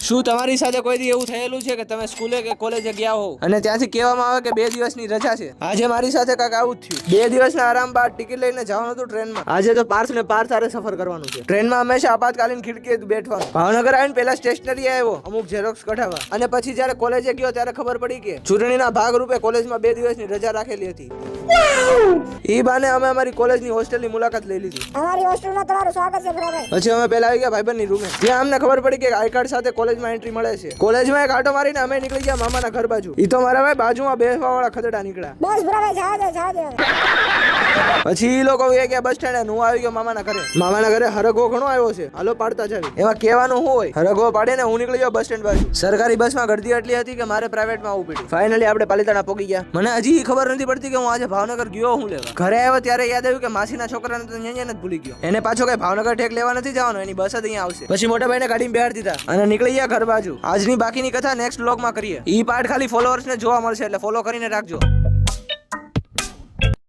શું તમારી સાથે કોઈ દી એવું થયેલું છે કે તમે સ્કૂલે કે કોલેજે ગયા હો અને ત્યાંથી કહેવામાં આવે કે 2 દિવસની રજા છે? આજે મારી સાથે કાંઈક આવું જ થયું. 2 દિવસના આરામ બાદ ટિકિટ લઈને જવાનું હતું ટ્રેનમાં. આજે તો પાર્થ ને પાર્થ સાથે સફર કરવાનું છે. ટ્રેનમાં હંમેશા આપાતકાલીન ખિડકીએ બેઠવાનું. ભાવનગર આવીને પહેલા સ્ટેશનરી આવ્યો અમુક ઝેરોક્સ કઢાવવા, અને પછી જ્યારે કોલેજે ગયો ત્યારે ખબર પડી કે ચૂંટણીના ભાગરૂપે કોલેજમાં 2 દિવસની રજા રાખેલી હતી. ઈ બાને અમે અમારી કોલેજની હોસ્ટેલની મુલાકાત લઈ લીધી. અમારી હોસ્ટેલમાં તમારું સ્વાગત છે ભરાભાઈ. પછી અમે પહેલા આવી ગયા ભાઈબંધની રૂમે, ત્યાં અમને ખબર પડી કે આઈ કાર્ડ સાથે કોલેજમાં એન્ટ્રી મળે છે. કોલેજમાં એક આટો મારીને અમે નીકળી ગયા મામાના ઘર બાજુ. ઈ તો મારા ભાઈ બાજુમાં બેસવા વાળા ખદડા નીકળ્યા. બસ ભરાભાઈ જવા દે. પછી ઈ લોકો વહી ગયા બસ સ્ટેન્ડ. હું આવી ગયો મામાના ઘરે. મામાના ઘરે હરગવો ઘણો આવ્યો છે, હાલો પાડતા જાવી. એમાં કહેવાનું શું હોય, હરગવો પાડીને હું નીકળી ગયો બસ સ્ટેન્ડ બાજુ. સરકારી બસમાં ગળદી એટલી હતી કે મારે પ્રાઇવેટમાં આવવું પડ્યું. ફાઇનલી આપણે પાલિતાણા પહોંચી ગયા. મને હજી ખબર નથી પડતી કે હું આજે ભાવનગર ગયો હું લેવા. ઘરે આવ્યો ત્યારે યાદ આવ્યું કે માસીના છોકરાને તો અહીંયા જ ભૂલી ગયો. એને પાછો કઈ ભાવનગર ઠેક લેવા નથી જવાનો, એની બસ જ અહીંયા આવશે. પછી મોટા ભાઈને ગાડીમાં બેહાડી દીધા અને નીકળી ગયા ઘર બાજુ. આજની બાકીની કથા નેક્સ્ટ વ્લોગમાં કરીએ. ઈ પાર્ટ ખાલી ફોલોઅર્સને જોવા મળશે, એટલે ફોલો કરીને રાખજો.